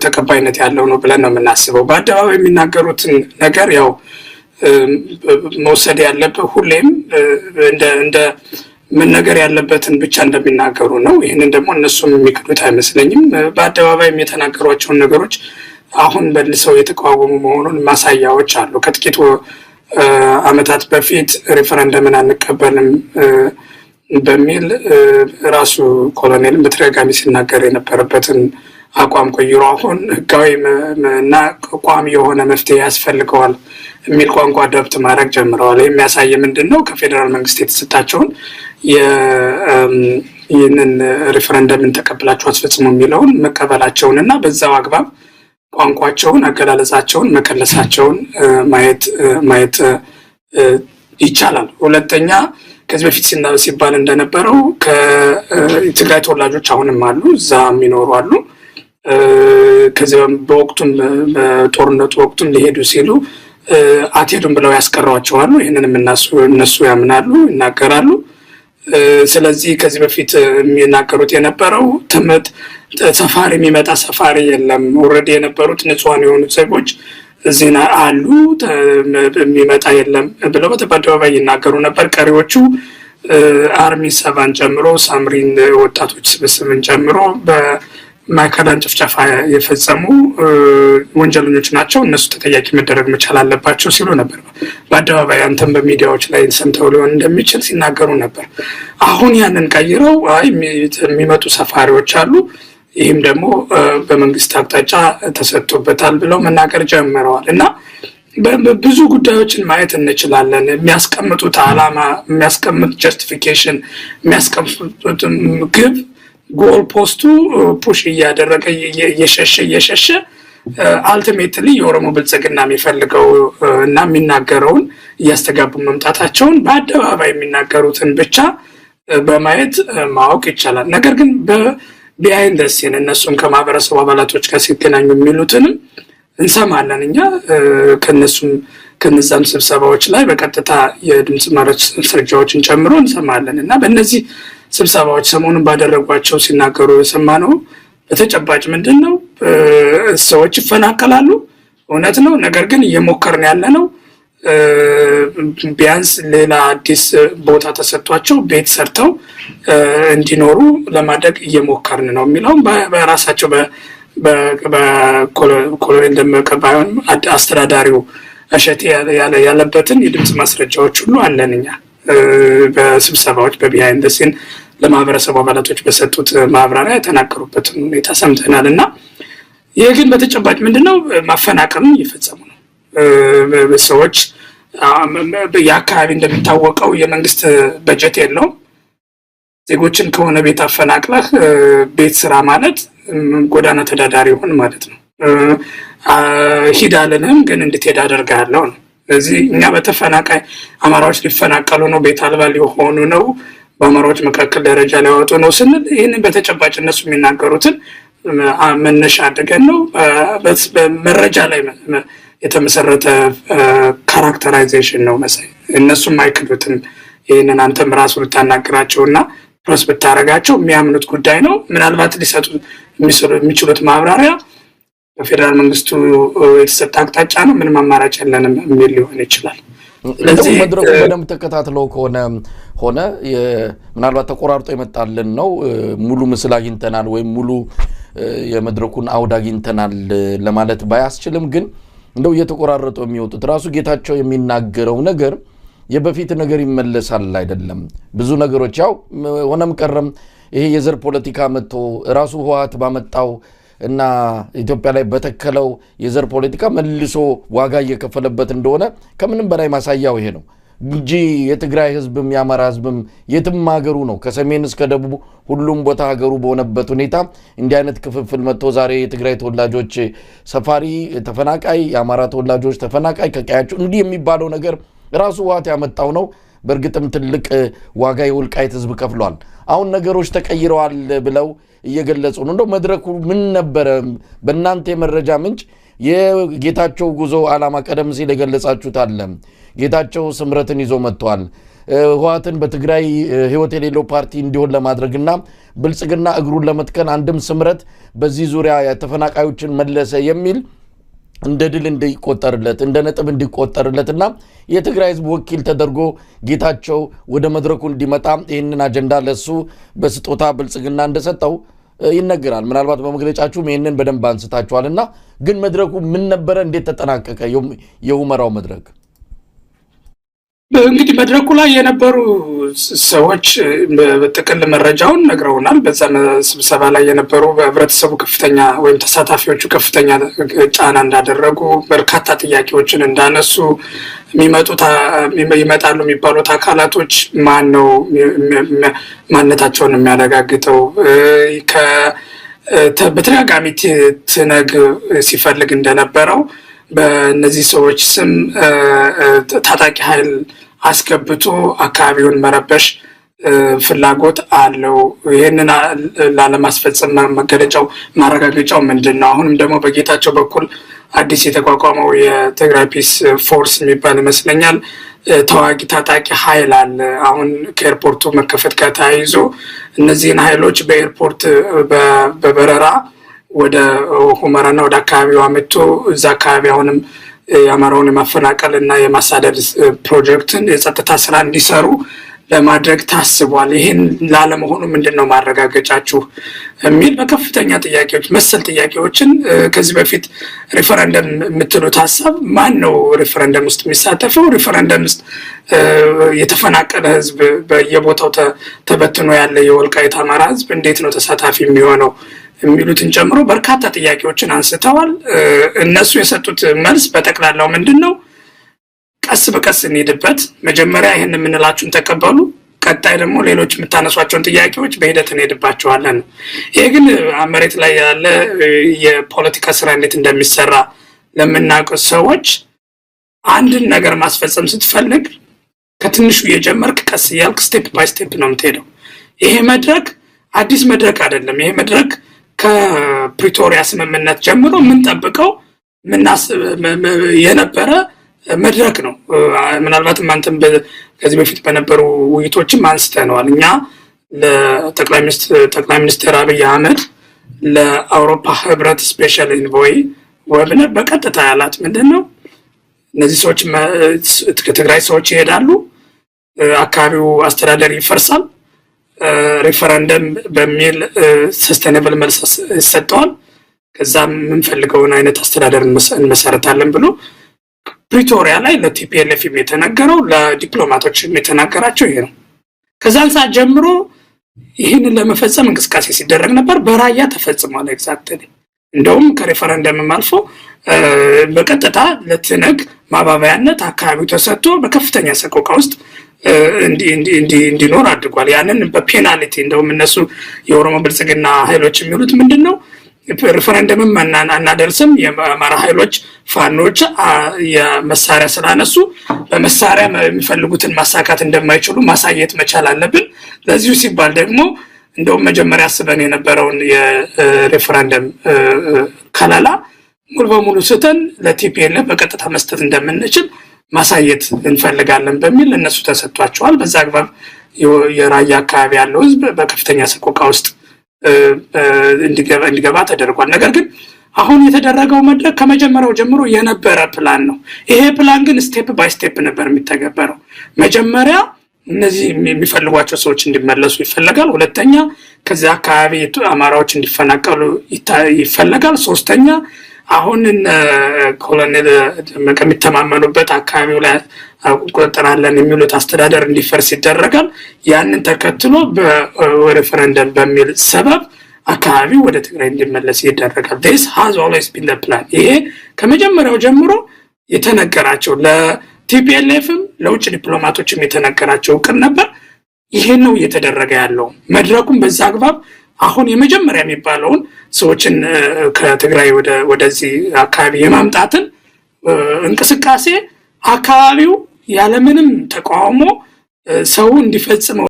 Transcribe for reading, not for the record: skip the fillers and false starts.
ተቀባይነት ያለው ነው ብለን ነው የምናስበው። በአደባባይ የሚናገሩትን ነገር ያው መውሰድ ያለበት ሁሌም እንደ መነገር ያለበትን ብቻ እንደሚናገሩ ነው። ይህንን ደግሞ እነሱም የሚክዱት አይመስለኝም። በአደባባይ የተናገሯቸውን ነገሮች አሁን መልሰው የተቃወሙ መሆኑን ማሳያዎች አሉ። ከጥቂት ዓመታት በፊት ሬፈረንደምን አንቀበልም በሚል ራሱ ኮሎኔልን በተደጋጋሚ ሲናገር የነበረበትን አቋም ቀይሮ አሁን ህጋዊ እና ቋሚ የሆነ መፍትሄ ያስፈልገዋል የሚል ቋንቋ አዳፕት ማድረግ ጀምረዋል። ይህ የሚያሳይ ምንድን ነው? ከፌዴራል መንግስት የተሰጣቸውን ይህንን ሬፈረንደምን ተቀብላችሁ አስፈጽሙ የሚለውን መቀበላቸውን እና በዛው አግባብ ቋንቋቸውን፣ አገላለጻቸውን፣ መቀለሳቸውን ማየት ይቻላል። ሁለተኛ ከዚህ በፊት ሲባል እንደነበረው ከትግራይ ተወላጆች አሁንም አሉ፣ እዛ የሚኖሩ አሉ። ከዚህ በወቅቱም በጦርነቱ ወቅቱም ሊሄዱ ሲሉ አትሄዱም ብለው ያስቀሯቸዋሉ። ይህንንም እነሱ ያምናሉ፣ ይናገራሉ። ስለዚህ ከዚህ በፊት የሚናገሩት የነበረው ሰፋሪ የሚመጣ ሰፋሪ የለም፣ ኦልሬዲ የነበሩት ንጹሃን የሆኑት ዜጎች እዚህ አሉ፣ የሚመጣ የለም ብለው በአደባባይ ይናገሩ ነበር። ቀሪዎቹ አርሚ ሰባን ጨምሮ ሳምሪን ወጣቶች ስብስብን ጨምሮ በማዕከላን ጭፍጨፋ የፈጸሙ ወንጀለኞች ናቸው፣ እነሱ ተጠያቂ መደረግ መቻል አለባቸው ሲሉ ነበር በአደባባይ። አንተም በሚዲያዎች ላይ ሰምተው ሊሆን እንደሚችል ሲናገሩ ነበር። አሁን ያንን ቀይረው የሚመጡ ሰፋሪዎች አሉ፣ ይህም ደግሞ በመንግስት አቅጣጫ ተሰጥቶበታል ብለው መናገር ጀምረዋል። እና ብዙ ጉዳዮችን ማየት እንችላለን። የሚያስቀምጡት ዓላማ፣ የሚያስቀምጡት ጀስቲፊኬሽን፣ የሚያስቀምጡት ግብ ጎል ፖስቱ ፑሽ እያደረገ እየሸሸ አልቲሜትሊ የኦሮሞ ብልጽግና የሚፈልገው እና የሚናገረውን እያስተጋቡ መምጣታቸውን በአደባባይ የሚናገሩትን ብቻ በማየት ማወቅ ይቻላል። ነገር ግን ቢሃይንድ ዘ ሲን እነሱም ከማህበረሰቡ አባላቶች ጋር ሲገናኙ የሚሉትንም እንሰማለን። እኛ ከነዛም ስብሰባዎች ላይ በቀጥታ የድምፅ ማስረጃዎችን ጨምሮ እንሰማለን እና በእነዚህ ስብሰባዎች ሰሞኑን ባደረጓቸው ሲናገሩ የሰማነው በተጨባጭ ምንድን ነው? ሰዎች ይፈናቀላሉ፣ እውነት ነው። ነገር ግን እየሞከርን ያለ ነው ቢያንስ ሌላ አዲስ ቦታ ተሰጥቷቸው ቤት ሰርተው እንዲኖሩ ለማድረግ እየሞከርን ነው የሚለውም በራሳቸው በኮሎኔል ደመቀ ባይሆን አስተዳዳሪው እሸቴ ያለበትን የድምፅ ማስረጃዎች ሁሉ አለን እኛ በስብሰባዎች በቢሃይንድ ዘ ሲን ለማህበረሰቡ አባላቶች በሰጡት ማብራሪያ የተናገሩበትን ሁኔታ ሰምተናል። እና ይህ ግን በተጨባጭ ምንድነው? ማፈናቀልን እየፈጸሙ ነው ሰዎች። የአካባቢ እንደሚታወቀው የመንግስት በጀት የለውም። ዜጎችን ከሆነ ቤት አፈናቅለህ ቤት ስራ ማለት ጎዳና ተዳዳሪ ሆን ማለት ነው። ሂድ አልልህም ግን እንድትሄድ አደርግሃለሁ ነው። ስለዚህ እኛ በተፈናቃይ አማራዎች ሊፈናቀሉ ነው፣ ቤት አልባ ሊሆኑ ነው፣ በአማራዎች መካከል ደረጃ ሊያወጡ ነው ስንል ይህንን በተጨባጭ እነሱ የሚናገሩትን መነሻ አድርገን ነው በመረጃ ላይ የተመሰረተ ካራክተራይዜሽን ነው መሳይ። እነሱም አይክዱትም። ይህንን አንተም ራሱ ብታናግራቸውና ፕረስ ብታረጋቸው የሚያምኑት ጉዳይ ነው። ምናልባት ሊሰጡ የሚችሉት ማብራሪያ በፌዴራል መንግስቱ የተሰጠ አቅጣጫ ነው፣ ምንም አማራጭ የለንም የሚል ሊሆን ይችላል። ስለዚህ መድረኩ በደንብ ተከታትለው ሆነ ምናልባት ተቆራርጦ ይመጣልን ነው ሙሉ ምስል አግኝተናል ወይም ሙሉ የመድረኩን አውድ አግኝተናል ለማለት ባያስችልም ግን እንደው እየተቆራረጡ የሚወጡት ራሱ ጌታቸው የሚናገረው ነገር የበፊት ነገር ይመለሳል አይደለም። ብዙ ነገሮች ያው ሆነም ቀረም ይሄ የዘር ፖለቲካ መጥቶ ራሱ ህወሓት ባመጣው እና ኢትዮጵያ ላይ በተከለው የዘር ፖለቲካ መልሶ ዋጋ እየከፈለበት እንደሆነ ከምንም በላይ ማሳያው ይሄ ነው እንጂ የትግራይ ህዝብም የአማራ ህዝብም የትም ሀገሩ ነው ከሰሜን እስከ ደቡብ ሁሉም ቦታ ሀገሩ በሆነበት ሁኔታ እንዲህ አይነት ክፍፍል መጥቶ ዛሬ የትግራይ ተወላጆች ሰፋሪ ተፈናቃይ፣ የአማራ ተወላጆች ተፈናቃይ ከቀያቸው እንዲህ የሚባለው ነገር ራሱ ህወሓት ያመጣው ነው። በእርግጥም ትልቅ ዋጋ የወልቃይት ህዝብ ከፍሏል። አሁን ነገሮች ተቀይረዋል ብለው እየገለጹ ነው። እንደው መድረኩ ምን ነበር? በእናንተ የመረጃ ምንጭ የጌታቸው ጉዞ ዓላማ ቀደም ሲል የገለጻችሁት አለ። ጌታቸው ስምረትን ይዞ መጥቷል። ህወሓትን በትግራይ ህይወት የሌለው ፓርቲ እንዲሆን ለማድረግና ብልጽግና እግሩን ለመትከን አንድም ስምረት በዚህ ዙሪያ የተፈናቃዮችን መለሰ የሚል እንደ ድል እንዲቆጠርለት እንደ ነጥብ እንዲቆጠርለትና የትግራይ ህዝብ ወኪል ተደርጎ ጌታቸው ወደ መድረኩ እንዲመጣ ይህንን አጀንዳ ለሱ በስጦታ ብልጽግና እንደሰጠው ይነገራል። ምናልባት በመግለጫችሁም ይህንን በደንብ አንስታችኋልና ግን መድረኩ ምን ነበረ? እንዴት ተጠናቀቀ? የሁመራው መድረክ እንግዲህ መድረኩ ላይ የነበሩ ሰዎች በጥቅል መረጃውን ነግረውናል። በዛ ስብሰባ ላይ የነበሩ በህብረተሰቡ ከፍተኛ ወይም ተሳታፊዎቹ ከፍተኛ ጫና እንዳደረጉ፣ በርካታ ጥያቄዎችን እንዳነሱ፣ ይመጣሉ የሚባሉት አካላቶች ማን ነው ማንነታቸውን የሚያረጋግጠው፣ በተደጋጋሚ ትነግ ሲፈልግ እንደነበረው በእነዚህ ሰዎች ስም ታጣቂ ኃይል አስገብቶ አካባቢውን መረበሽ ፍላጎት አለው። ይህንን ላለማስፈጸም መገለጫው ማረጋገጫው ምንድን ነው? አሁንም ደግሞ በጌታቸው በኩል አዲስ የተቋቋመው የትግራይ ፒስ ፎርስ የሚባል ይመስለኛል ተዋጊ ታጣቂ ኃይል አለ። አሁን ከኤርፖርቱ መከፈት ጋር ተያይዞ እነዚህን ኃይሎች በኤርፖርት በበረራ ወደ ሁመራና ወደ አካባቢው አመጡ። እዛ አካባቢ አሁንም የአማራውን የማፈናቀል እና የማሳደድ ፕሮጀክትን የጸጥታ ስራ እንዲሰሩ ለማድረግ ታስቧል። ይህን ላለመሆኑ ምንድነው ማረጋገጫችሁ የሚል በከፍተኛ ጥያቄዎች መሰል ጥያቄዎችን ከዚህ በፊት ሪፈረንደም የምትሉት ሀሳብ ማን ነው ሪፈረንደም ውስጥ የሚሳተፈው? ሪፈረንደም ውስጥ የተፈናቀለ ህዝብ በየቦታው ተበትኖ ያለ የወልቃይት አማራ ህዝብ እንዴት ነው ተሳታፊ የሚሆነው የሚሉትን ጨምሮ በርካታ ጥያቄዎችን አንስተዋል። እነሱ የሰጡት መልስ በጠቅላላው ምንድነው? ቀስ በቀስ እንሄድበት፣ መጀመሪያ ይሄን የምንላችሁን ተቀበሉ፣ ቀጣይ ደግሞ ሌሎች የምታነሷቸውን ጥያቄዎች በሂደት እንሄድባቸዋለን። ይሄ ግን መሬት ላይ ያለ የፖለቲካ ስራ እንዴት እንደሚሰራ ለምናውቁ ሰዎች አንድን ነገር ማስፈጸም ስትፈልግ ከትንሹ የጀመርክ ቀስ እያልክ ስቴፕ ባይ ስቴፕ ነው የምትሄደው። ይሄ መድረክ አዲስ መድረክ አይደለም። ይሄ መድረክ ከፕሪቶሪያ ስምምነት ጀምሮ የምንጠብቀው የነበረ መድረክ ነው። ምናልባትም አንተም ከዚህ በፊት በነበሩ ውይይቶችም አንስተነዋል። እኛ ለጠቅላይ ሚኒስትር አብይ አህመድ ለአውሮፓ ህብረት ስፔሻል ኢንቮይ ወብነር በቀጥታ ያላት ምንድነው? እነዚህ ሰዎች ከትግራይ ሰዎች ይሄዳሉ፣ አካባቢው አስተዳደር ይፈርሳል፣ ሪፈረንደም በሚል ሰስቴኔብል መልስ ይሰጠዋል፣ ከዛም የምንፈልገውን አይነት አስተዳደር እንመሰረታለን ብሎ ፕሪቶሪያ ላይ ለቲፒኤልኤፍ የተነገረው ለዲፕሎማቶች የተናገራቸው ይሄ ነው። ከዛን ሰዓት ጀምሮ ይህንን ለመፈጸም እንቅስቃሴ ሲደረግ ነበር። በራያ ተፈጽሟል። ኤግዛክትሊ እንደውም ከሪፈረንደም አልፎ በቀጥታ ለትነግ ማባባያነት አካባቢው ተሰጥቶ በከፍተኛ ሰቆቃ ውስጥ እንዲኖር አድርጓል። ያንን በፔናልቲ እንደውም እነሱ የኦሮሞ ብልጽግና ኃይሎች የሚሉት ምንድነው? ሪፈረንደምም አናደርስም፣ የአማራ ኃይሎች ፋኖች የመሳሪያ ስላነሱ በመሳሪያ የሚፈልጉትን ማሳካት እንደማይችሉ ማሳየት መቻል አለብን። ለዚሁ ሲባል ደግሞ እንደውም መጀመሪያ አስበን የነበረውን የሪፈረንደም ከለላ ሙሉ በሙሉ ስተን ለቲፒኤልኤፍ በቀጥታ መስጠት እንደምንችል ማሳየት እንፈልጋለን በሚል እነሱ ተሰጥቷቸዋል። በዛ አግባብ የራያ አካባቢ ያለው ህዝብ በከፍተኛ ሰቆቃ ውስጥ እንዲገባ ተደርጓል። ነገር ግን አሁን የተደረገው መድረክ ከመጀመሪያው ጀምሮ የነበረ ፕላን ነው። ይሄ ፕላን ግን ስቴፕ ባይ ስቴፕ ነበር የሚተገበረው። መጀመሪያ እነዚህ የሚፈልጓቸው ሰዎች እንዲመለሱ ይፈለጋል። ሁለተኛ ከዚያ አካባቢ አማራዎች እንዲፈናቀሉ ይፈለጋል። ሶስተኛ አሁን ኮሎኔል ደመቀ የሚተማመኑበት አካባቢው ላይ ቁጥጥራለን የሚሉት አስተዳደር እንዲፈርስ ይደረጋል። ያንን ተከትሎ በሬፈረንደም በሚል ሰበብ አካባቢው ወደ ትግራይ እንዲመለስ ይደረጋል። this has always been the plan። ይሄ ከመጀመሪያው ጀምሮ የተነገራቸው ለቲፒኤልኤፍም ለውጭ ዲፕሎማቶችም የተነገራቸው እቅድ ነበር። ይሄ ነው እየተደረገ ያለው። መድረኩም በዛ አግባብ አሁን የመጀመሪያ የሚባለውን ሰዎችን ከትግራይ ወደዚህ አካባቢ የማምጣትን እንቅስቃሴ አካባቢው ያለምንም ተቃውሞ ሰው እንዲፈጽመው